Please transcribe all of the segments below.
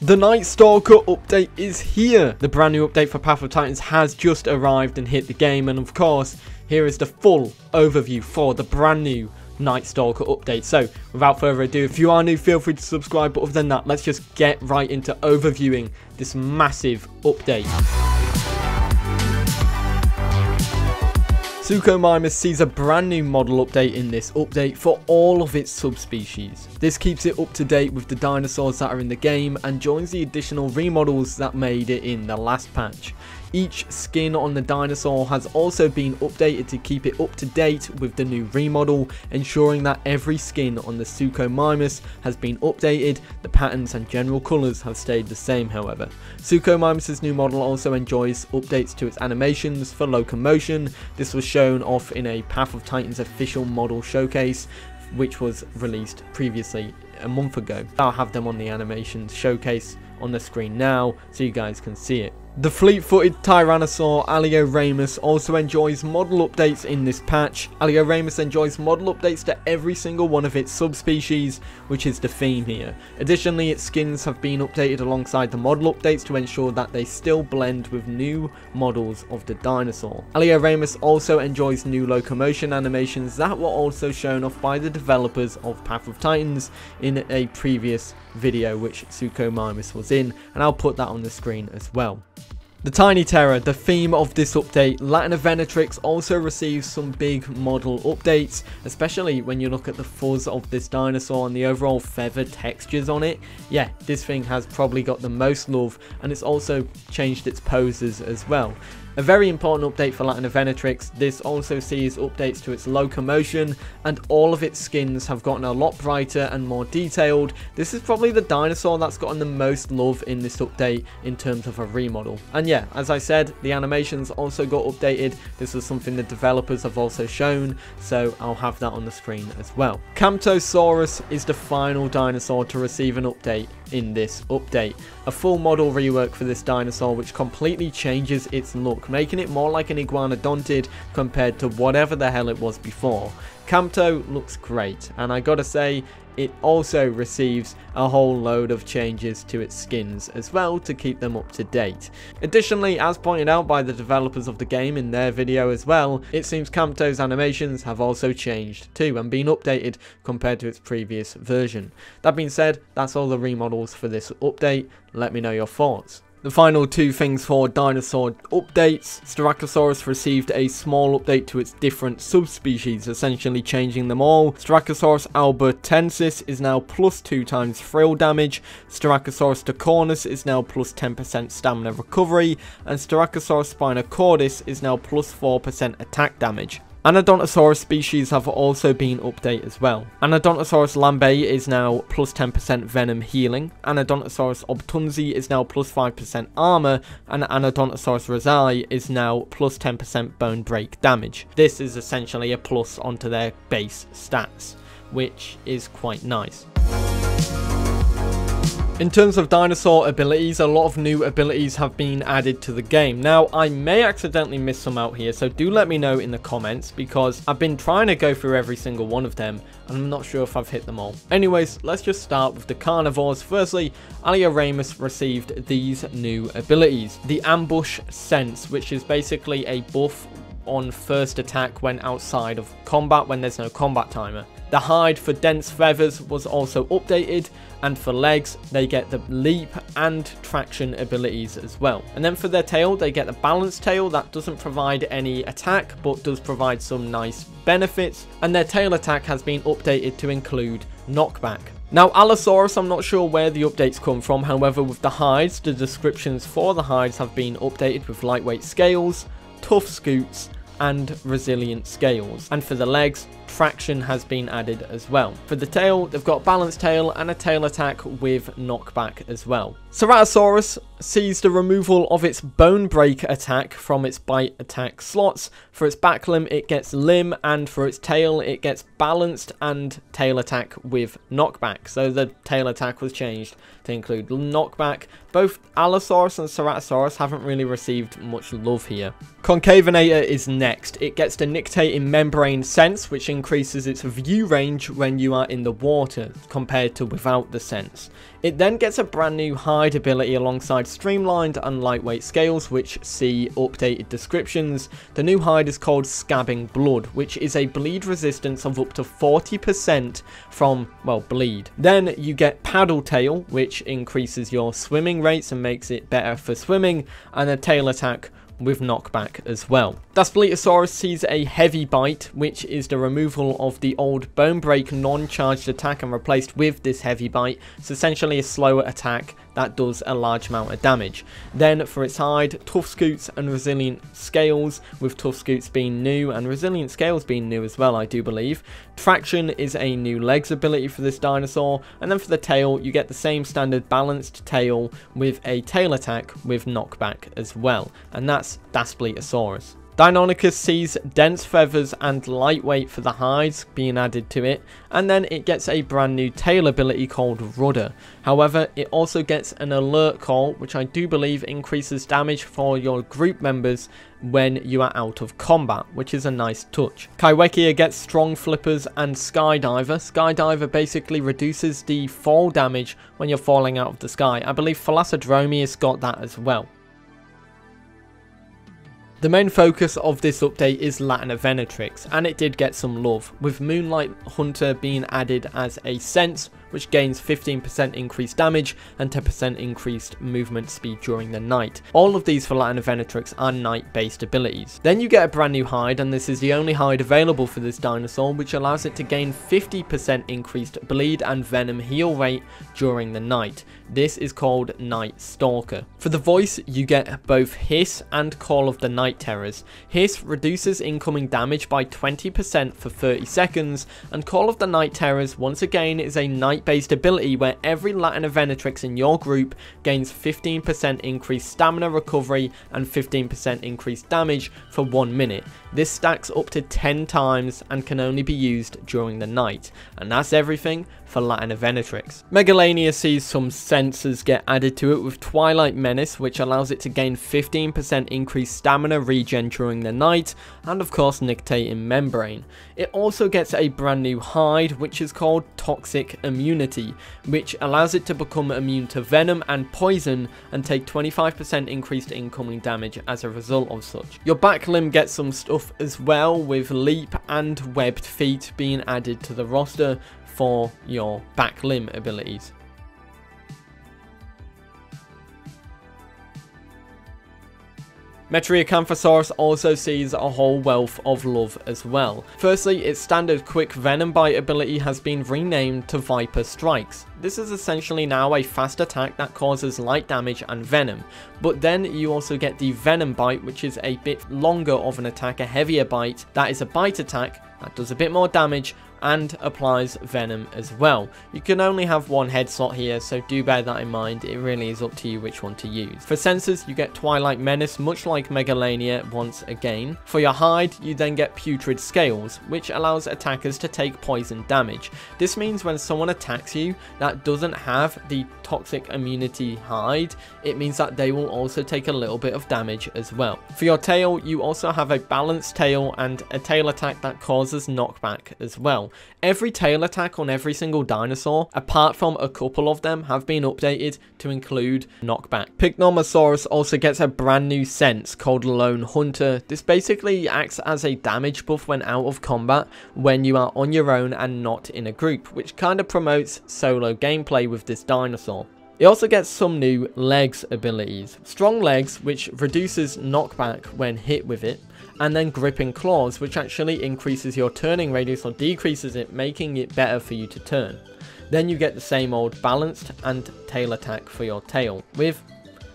The Night Stalker update is here. The brand new update for Path of Titans has just arrived and hit the game, and of course, here is the full overview for the brand new Night Stalker update. So, without further ado, if you are new, feel free to subscribe, but other than that, let's just get right into overviewing this massive update. Suchomimus sees a brand new model update in this update for all of its subspecies. This keeps it up to date with the dinosaurs that are in the game and joins the additional remodels that made it in the last patch. Each skin on the dinosaur has also been updated to keep it up to date with the new remodel, ensuring that every skin on the Suchomimus has been updated. The patterns and general colours have stayed the same, however. Suchomimus' new model also enjoys updates to its animations for locomotion. This was shown off in a Path of Titans official model showcase, which was released previously a month ago. I'll have them on the animations showcase on the screen now so you guys can see it. The fleet-footed Tyrannosaur Alderon also enjoys model updates in this patch. Alderon enjoys model updates to every single one of its subspecies, which is the theme here. Additionally, its skins have been updated alongside the model updates to ensure that they still blend with new models of the dinosaur. Alderon also enjoys new locomotion animations that were also shown off by the developers of Path of Titans in a previous video which Suchomimus was in, and I'll put that on the screen as well. The Tiny Terror, the theme of this update. Latinovenatrix also receives some big model updates, especially when you look at the fuzz of this dinosaur and the overall feather textures on it. Yeah, this thing has probably got the most love, and it's also changed its poses as well. A very important update for Latinovenatrix. This also sees updates to its locomotion, and all of its skins have gotten a lot brighter and more detailed. This is probably the dinosaur that's gotten the most love in this update in terms of a remodel. And yeah, as I said, the animations also got updated. This is something the developers have also shown, so I'll have that on the screen as well. Camptosaurus is the final dinosaur to receive an update in this update. A full model rework for this dinosaur which completely changes its look, making it more like an iguanodontid compared to whatever the hell it was before. Campto looks great, and I gotta say, it also receives a whole load of changes to its skins as well to keep them up to date. Additionally, as pointed out by the developers of the game in their video as well, it seems Campto's animations have also changed too and been updated compared to its previous version. That being said, that's all the remodels for this update. Let me know your thoughts. The final two things for dinosaur updates. Styracosaurus received a small update to its different subspecies, essentially changing them all. Styracosaurus albertensis is now plus 2 times thrill damage. Styracosaurus decornus is now plus 10% stamina recovery. And Styracosaurus spinocordis is now plus 4% attack damage. Anodontosaurus species have also been updated as well. Anodontosaurus lambae is now plus 10% venom healing. Anodontosaurus obtunzi is now plus 5% armor. And Anodontosaurus rosai is now plus 10% bone break damage. This is essentially a plus onto their base stats, which is quite nice. In terms of dinosaur abilities, a lot of new abilities have been added to the game. Now, I may accidentally miss some out here, so do let me know in the comments, because I've been trying to go through every single one of them, and I'm not sure if I've hit them all. Anyways, let's just start with the Carnivores. Firstly, Alderon received these new abilities. The Ambush Sense, which is basically a buff on first attack when outside of combat, when there's no combat timer. The hide for dense feathers was also updated, and for legs they get the leap and traction abilities as well. And then for their tail, they get the balanced tail that doesn't provide any attack but does provide some nice benefits, and their tail attack has been updated to include knockback. Now, Allosaurus, I'm not sure where the updates come from. However, with the hides, the descriptions for the hides have been updated with lightweight scales, tough scoots, and resilient scales. And for the legs, traction has been added as well. For the tail, they've got balanced tail and a tail attack with knockback as well. Ceratosaurus sees the removal of its bone break attack from its bite attack slots. For its back limb, it gets limb, and for its tail, it gets balanced and tail attack with knockback. So the tail attack was changed to include knockback. Both Allosaurus and Ceratosaurus haven't really received much love here. Concavinator is next. It gets the nictitating membrane sense, which includes increases its view range when you are in the water compared to without the sense. It then gets a brand new hide ability alongside streamlined and lightweight scales, which see updated descriptions. The new hide is called Scabbing Blood, which is a bleed resistance of up to 40% from, well, bleed. Then you get Paddle Tail, which increases your swimming rates and makes it better for swimming, and a tail attack with knockback as well. Daspletosaurus sees a Heavy Bite, which is the removal of the old Bone Break non-charged attack and replaced with this Heavy Bite. It's essentially a slower attack that does a large amount of damage. Then for its hide, Tough Scoots and Resilient Scales, with Tough Scoots being new and Resilient Scales being new as well, I do believe. Traction is a new legs ability for this dinosaur, and then for the tail you get the same standard balanced tail with a tail attack with knockback as well, and that's Daspletosaurus. Deinonychus sees dense feathers and lightweight for the hides being added to it, and then it gets a brand new tail ability called Rudder. However, it also gets an alert call, which I do believe increases damage for your group members when you are out of combat, which is a nice touch. Kaiwekia gets strong flippers and Skydiver. Skydiver basically reduces the fall damage when you're falling out of the sky. I believe Thalassodromeus got that as well. The main focus of this update is Latanovenatrix, and it did get some love, with Moonlight Hunter being added as a sense, which gains 15% increased damage and 10% increased movement speed during the night. All of these for Latanovenatrix are night based abilities. Then you get a brand new hide, and this is the only hide available for this dinosaur, which allows it to gain 50% increased bleed and venom heal rate during the night. This is called Night Stalker. For the voice, you get both Hiss and Call of the Night Terrors. Hiss reduces incoming damage by 20% for 30 seconds, and Call of the Night Terrors once again is a night-based ability where every Latanovenatrix in your group gains 15% increased stamina recovery and 15% increased damage for 1 minute. This stacks up to 10 times and can only be used during the night. And that's everything for Latanovenatrix. Megalania sees some sensors get added to it with Twilight Menace, which allows it to gain 15% increased stamina regen during the night, and of course Nictating Membrane. It also gets a brand new hide, which is called Toxic Immunity, which allows it to become immune to venom and poison and take 25% increased incoming damage as a result of such. Your back limb gets some stuff as well, with Leap and Webbed Feet being added to the roster for your back limb abilities. Metriacanthosaurus also sees a whole wealth of love as well. Firstly, its standard quick venom bite ability has been renamed to Viper Strikes. This is essentially now a fast attack that causes light damage and venom, but then you also get the venom bite, which is a bit longer of an attack, a heavier bite that is a bite attack that does a bit more damage and applies venom as well. You can only have one head slot here, so do bear that in mind. It really is up to you which one to use. For sensors, you get Twilight Menace, much like Megalania once again. For your hide, you then get Putrid Scales, which allows attackers to take poison damage. This means when someone attacks you that doesn't have the Toxic Immunity hide, it means that they will also take a little bit of damage as well. For your tail, you also have a balanced tail and a tail attack that causes knockback as well. Every tail attack on every single dinosaur, apart from a couple of them, have been updated to include knockback. Pygnomasaurus also gets a brand new sense called Lone Hunter. This basically acts as a damage buff when out of combat when you are on your own and not in a group, which kind of promotes solo gameplay with this dinosaur. It also gets some new legs abilities. Strong Legs, which reduces knockback when hit with it, and then Gripping Claws, which actually increases your turning radius or decreases it, making it better for you to turn. Then you get the same old balanced and tail attack for your tail with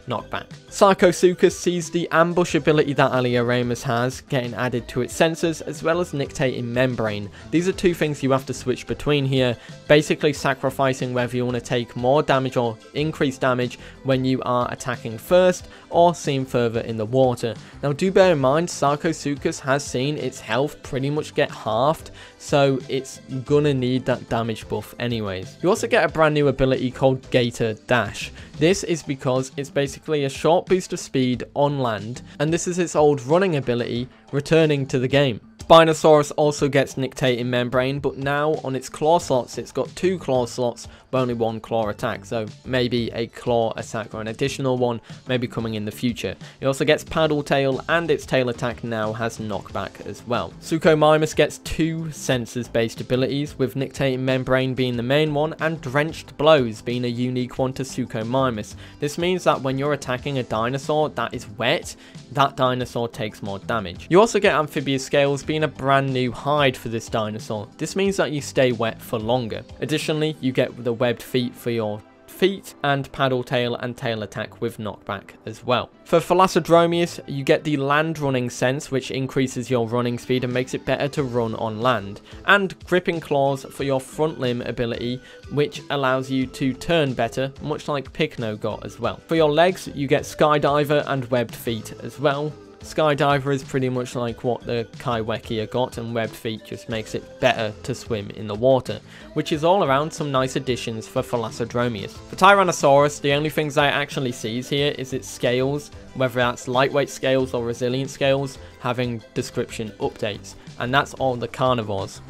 knockback. Sarcosuchus sees the ambush ability that Alioramus has getting added to its sensors, as well as Nictating Membrane. These are two things you have to switch between here, basically sacrificing whether you want to take more damage or increase damage when you are attacking first or seen further in the water. Now do bear in mind, Sarcosuchus has seen its health pretty much get halved, so it's gonna need that damage buff anyways. You also get a brand new ability called Gator Dash. This is because it's basically a short boost of speed on land, and this is its old running ability returning to the game. Spinosaurus also gets nictating membrane, but now on its claw slots, it's got 2 claw slots, but only 1 claw attack. So maybe a claw attack or an additional one maybe coming in the future. It also gets paddle tail, and its tail attack now has knockback as well. Suchomimus gets 2 sensors based abilities, with nictating membrane being the main one and drenched blows being a unique one to Suchomimus. This means that when you're attacking a dinosaur that is wet, that dinosaur takes more damage. You also get amphibious scales being a brand new hide for this dinosaur. This means that you stay wet for longer. Additionally, you get the webbed feet for your feet, and paddle tail and tail attack with knockback as well. For Philasodromius, you get the land running sense, which increases your running speed and makes it better to run on land, and gripping claws for your front limb ability, which allows you to turn better, much like Pycno got as well. For your legs, you get Skydiver and webbed feet as well. Skydiver is pretty much like what the Kaiwekia got, and webbed feet just makes it better to swim in the water, which is all around some nice additions for Philasodromius. For Tyrannosaurus, the only things I actually sees here is its scales, whether that's lightweight scales or resilient scales, having description updates, and that's all the carnivores.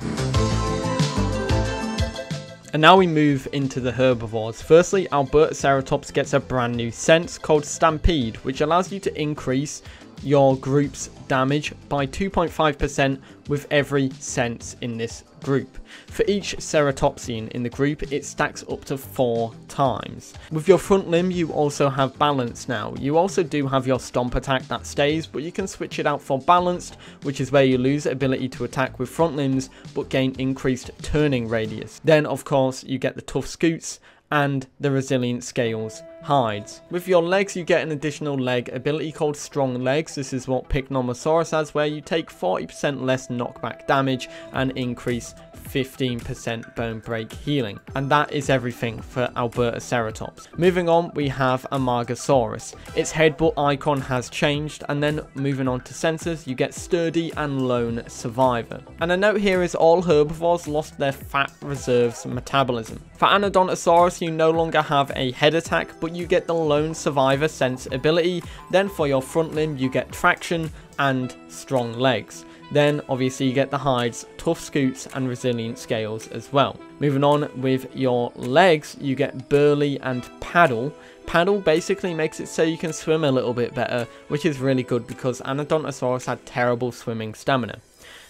And now we move into the herbivores. Firstly, Albertoceratops gets a brand new sense called Stampede, which allows you to increase your group's damage by 2.5% with every sense in this group. For each ceratopsian in the group, it stacks up to 4 times. With your front limb, you also have balance now. You also do have your stomp attack that stays, but you can switch it out for balanced, which is where you lose ability to attack with front limbs, but gain increased turning radius. Then, of course, you get the tough scoots and the resilient scales hides. With your legs, you get an additional leg ability called Strong Legs. This is what Pycnomosaurus has, where you take 40% less knockback damage and increase 15% bone break healing. And that is everything for Albertoceratops. Moving on, we have Amargasaurus. Its headbutt icon has changed, and then moving on to sensors, you get Sturdy and Lone Survivor. And a note here is all herbivores lost their fat reserves metabolism. For Anodontosaurus, you no longer have a head attack, but you get the Lone Survivor sense ability. Then for your front limb, you get Traction and Strong Legs. Then obviously you get the hides, tough scoots and resilient scales as well. Moving on with your legs, you get Burly and Paddle. Paddle basically makes it so you can swim a little bit better, which is really good because Anodontosaurus had terrible swimming stamina.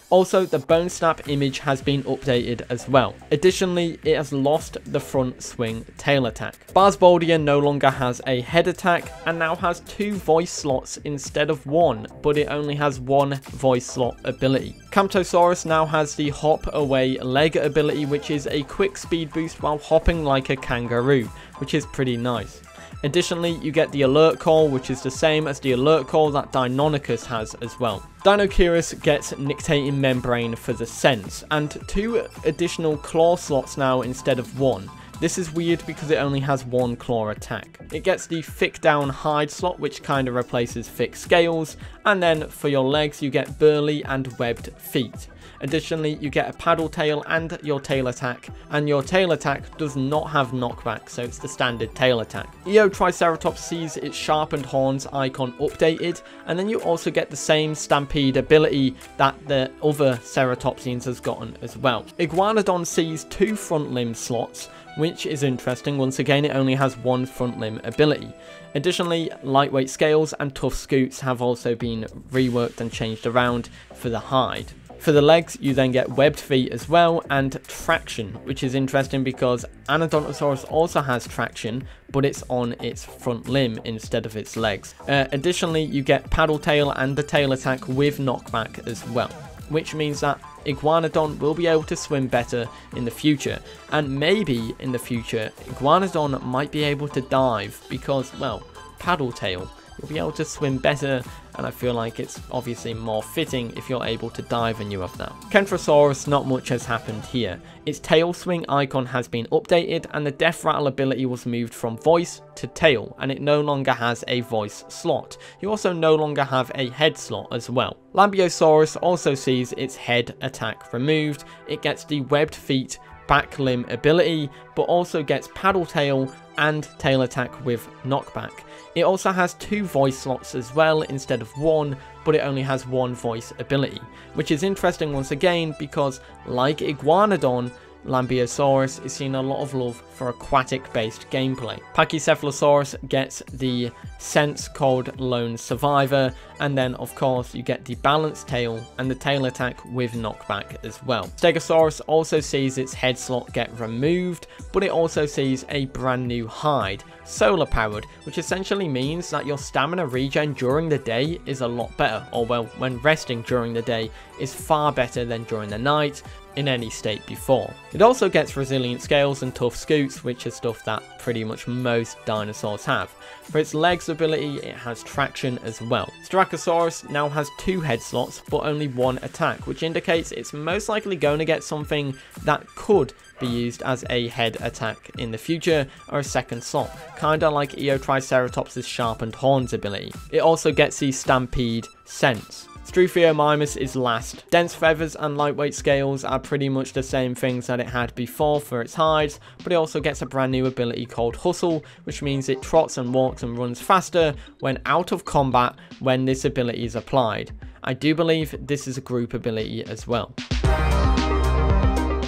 Also, the Bone Snap image has been updated as well. Additionally, it has lost the front swing tail attack. Barsboldia no longer has a head attack and now has 2 voice slots instead of 1, but it only has 1 voice slot ability. Camptosaurus now has the Hop Away leg ability, which is a quick speed boost while hopping like a kangaroo, which is pretty nice. Additionally, you get the alert call, which is the same as the alert call that Deinonychus has as well. Deinonychus gets nictating membrane for the sense, and 2 additional claw slots now instead of 1. This is weird because it only has 1 claw attack. It gets the thick down hide slot, which kind of replaces thick scales, and then for your legs you get burly and webbed feet. Additionally, you get a paddle tail and your tail attack, and your tail attack does not have knockback, so it's the standard tail attack. Eotriceratops sees its sharpened horns icon updated, and then you also get the same stampede ability that the other ceratopsians has gotten as well. Iguanodon sees 2 front limb slots, which is interesting. Once again, it only has 1 front limb ability. Additionally, lightweight scales and tough scoots have also been reworked and changed around for the hide. For the legs, you then get webbed feet as well and traction, which is interesting because Anodontosaurus also has traction, but it's on its front limb instead of its legs. Additionally, you get paddle tail and the tail attack with knockback as well, which means that Iguanodon will be able to swim better in the future, and maybe in the future Iguanodon might be able to dive because, well, paddle tail. You'll be able to swim better, and I feel like it's obviously more fitting if you're able to dive and you have that. Kentrosaurus, not much has happened here. Its tail swing icon has been updated, and the death rattle ability was moved from voice to tail, and it no longer has a voice slot. You also no longer have a head slot as well. Lambeosaurus also sees its head attack removed. It gets the webbed feet back limb ability, but also gets paddle tail and tail attack with knockback. It also has 2 voice slots as well instead of 1, but it only has 1 voice ability, which is interesting once again because, like Iguanodon, Lambeosaurus is seeing a lot of love for aquatic based gameplay. Pachycephalosaurus gets the sense called Lone Survivor, and then of course you get the balanced tail and the tail attack with knockback as well. Stegosaurus also sees its head slot get removed, but it also sees a brand new hide, solar powered, which essentially means that your stamina regen during the day is a lot better, or well, when resting during the day is far better than during the night in any state before. It also gets resilient scales and tough scoots, which is stuff that pretty much most dinosaurs have. For its legs ability, it has traction as well. Styracosaurus now has 2 head slots, but only 1 attack, which indicates it's most likely going to get something that could be used as a head attack in the future, or a second slot, kinda like Eotriceratops' sharpened horns ability. It also gets the Stampede sense. Struthiomimus is last. Dense feathers and lightweight scales are pretty much the same things that it had before for its hides, but it also gets a brand new ability called Hustle, which means it trots and walks and runs faster when out of combat when this ability is applied. I do believe this is a group ability as well.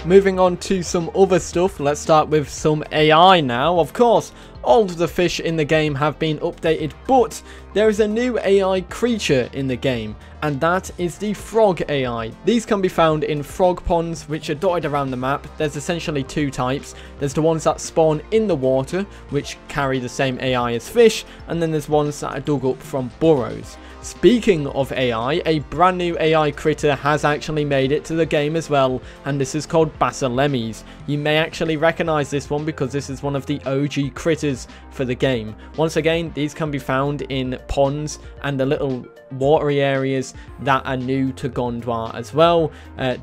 Moving on to some other stuff, let's start with some AI now. Of course, all of the fish in the game have been updated, but there is a new AI creature in the game, and that is the frog AI. These can be found in frog ponds, which are dotted around the map. There's essentially 2 types. There's the ones that spawn in the water, which carry the same AI as fish, and then there's ones that are dug up from burrows. Speaking of AI, a brand new AI critter has actually made it to the game as well, and this is called Basilemes. You may actually recognize this one because this is one of the OG critters for the game. Once again, these can be found in ponds and the little watery areas that are new to Gondwa as well.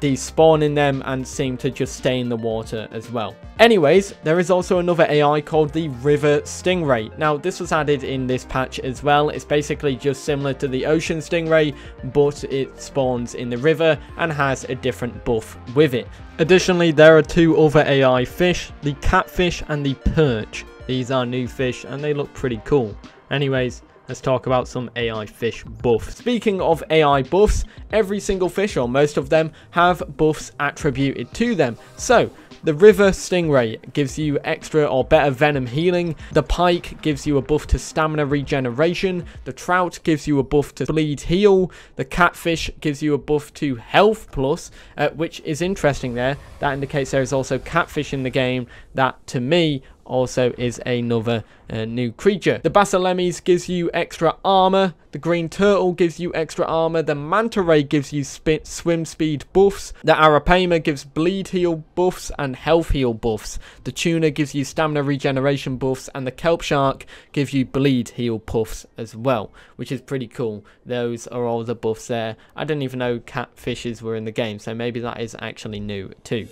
These spawn in them and seem to just stay in the water as well. Anyways, there is also another AI called the River Stingray. Now, this was added in this patch as well. It's basically just similar to the Ocean Stingray, but it spawns in the river and has a different buff with it. Additionally, there are 2 other AI fish, the catfish and the perch. These are new fish and they look pretty cool. Anyways, let's talk about some AI fish buffs. Speaking of AI buffs, every single fish, or most of them, have buffs attributed to them. So, the River Stingray gives you extra or better venom healing. The pike gives you a buff to stamina regeneration. The trout gives you a buff to bleed heal. The catfish gives you a buff to health plus, which is interesting there. That indicates there is also catfish in the game. That, to me, also is another new creature. The Basilemes gives you extra armor. The green turtle gives you extra armor. The manta ray gives you swim speed buffs. The arapaima gives bleed heal buffs and health heal buffs. The tuna gives you stamina regeneration buffs, and the kelp shark gives you bleed heal buffs as well, which is pretty cool. Those are all the buffs there. I didn't even know catfishes were in the game, so maybe that is actually new too.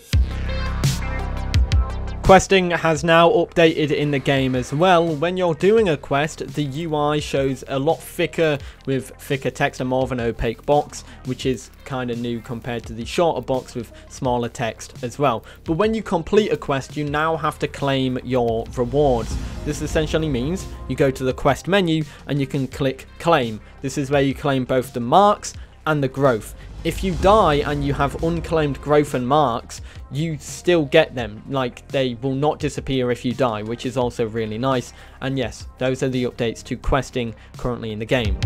Questing has now updated in the game as well. When you're doing a quest, the UI shows a lot thicker with thicker text and more of an opaque box, which is kind of new compared to the shorter box with smaller text as well. But when you complete a quest, you now have to claim your rewards. This essentially means you go to the quest menu and you can click claim. This is where you claim both the marks and the growth. If you die and you have unclaimed growth and marks, you still get them. Like, they will not disappear if you die, which is also really nice. And yes, those are the updates to questing currently in the game.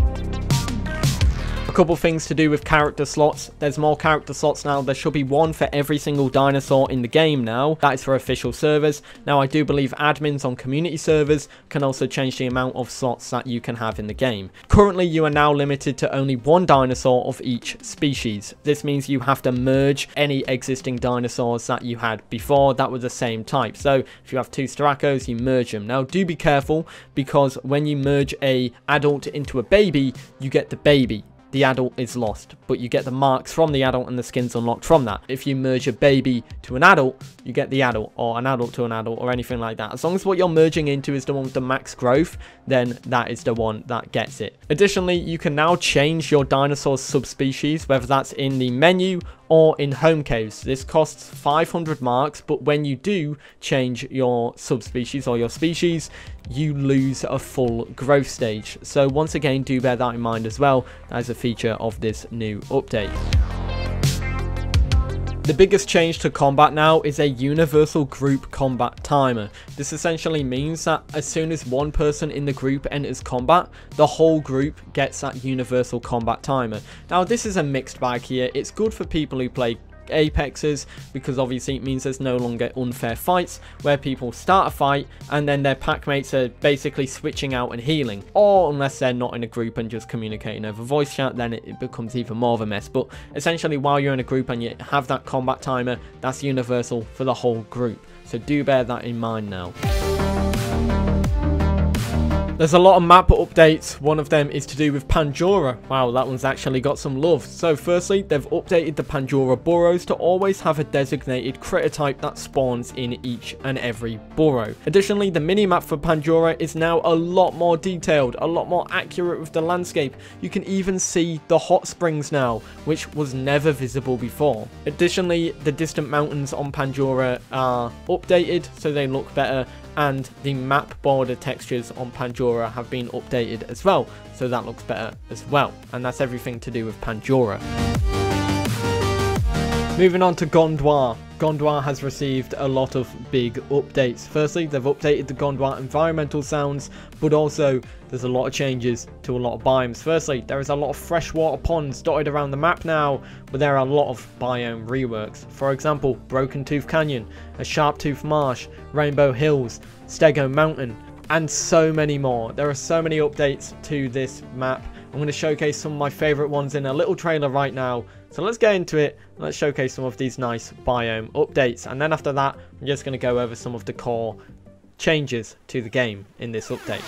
A couple things to do with character slots. There's more character slots now. There should be 1 for every single dinosaur in the game now. That is for official servers. Now, I do believe admins on community servers can also change the amount of slots that you can have in the game. Currently, you are now limited to only 1 dinosaur of each species. This means you have to merge any existing dinosaurs that you had before that were the same type. So if you have 2 Styracos, you merge them. Now, do be careful, because when you merge an adult into a baby, you get the baby. The adult is lost, but you get the marks from the adult and the skins unlocked from that. If you merge a baby to an adult, you get the adult, or an adult to an adult, or anything like that. As long as what you're merging into is the one with the max growth, then that is the one that gets it. Additionally, you can now change your dinosaur subspecies, whether that's in the menu or in home caves. This costs 500 marks, but when you do change your subspecies or your species, you lose a full growth stage. So once again, do bear that in mind as well. That is a feature of this new update. The biggest change to combat now is a universal group combat timer. This essentially means that as soon as one person in the group enters combat, the whole group gets that universal combat timer. Now this is a mixed bag here. It's good for people who play Apexes, because obviously it means there's no longer unfair fights where people start a fight and then their pack mates are basically switching out and healing, or unless they're not in a group and just communicating over voice chat, then it becomes even more of a mess. But essentially, while you're in a group and you have that combat timer, that's universal for the whole group, so do bear that in mind now. There's a lot of map updates. One of them is to do with Panjura. Wow, that one's actually got some love. So firstly, they've updated the Panjura burrows to always have a designated critter type that spawns in each and every burrow. Additionally, the mini-map for Panjura is now a lot more detailed, a lot more accurate with the landscape. You can even see the hot springs now, which was never visible before. Additionally, the distant mountains on Panjura are updated so they look better, and the map border textures on Panjura have been updated as well, so that looks better as well. And that's everything to do with Panjura. Moving on to Gondwa. Gondwa has received a lot of big updates. Firstly, they've updated the Gondwa environmental sounds, but also there's a lot of changes to a lot of biomes. Firstly, there is a lot of freshwater ponds dotted around the map now, but there are a lot of biome reworks. For example, Broken Tooth Canyon, a Sharp Tooth Marsh, Rainbow Hills, Stego Mountain, and so many more. There are so many updates to this map. I'm going to showcase some of my favorite ones in a little trailer right now. So let's get into it. Let's showcase some of these nice biome updates. And then after that, I'm just going to go over some of the core changes to the game in this update.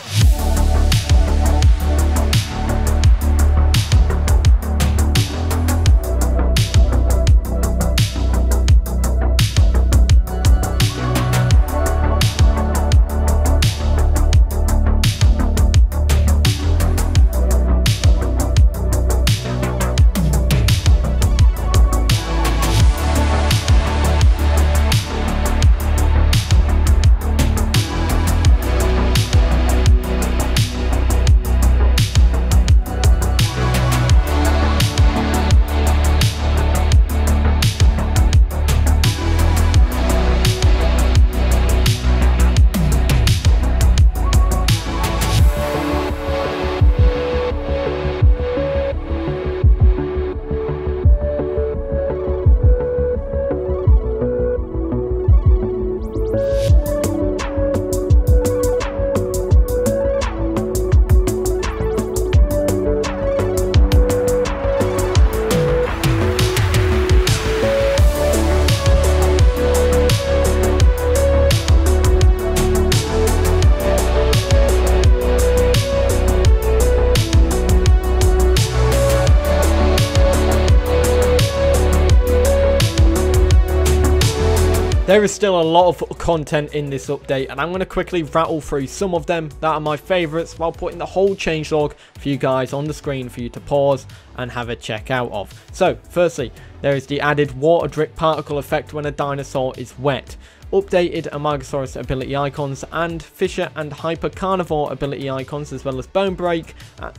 There is still a lot of content in this update, and I'm going to quickly rattle through some of them that are my favourites while putting the whole changelog for you guys on the screen for you to pause and have a check out of. So, firstly, there is the added water drip particle effect when a dinosaur is wet. Updated Amargasaurus ability icons and Fisher and Hyper Carnivore ability icons, as well as Bone Break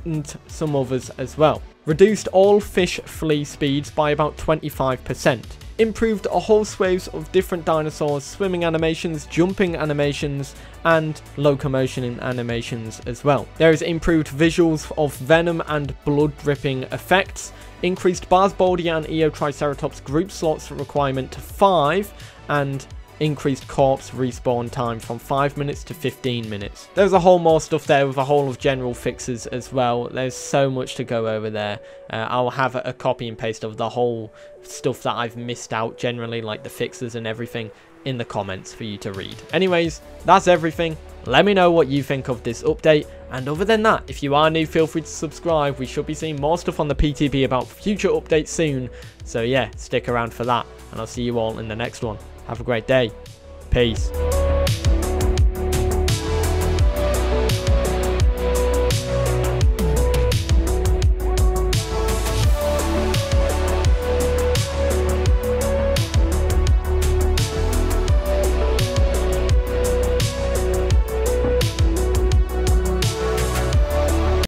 and some others as well. Reduced all fish flee speeds by about 25%. Improved a whole swathes of different dinosaurs, swimming animations, jumping animations, and locomotion animations as well. There is improved visuals of venom and blood dripping effects. Increased Barsboldia and Eotriceratops group slots requirement to 5, and increased corpse respawn time from 5 minutes to 15 minutes. There's a whole more stuff there with a whole of general fixes as well. There's so much to go over there. I'll have a copy and paste of the whole stuff that I've missed out generally, like the fixes and everything, in the comments for you to read. Anyways, that's everything. Let me know what you think of this update, and other than that, if you are new, feel free to subscribe. We should be seeing more stuff on the PTB about future updates soon, so yeah, stick around for that, and I'll see you all in the next one. Have a great day. Peace.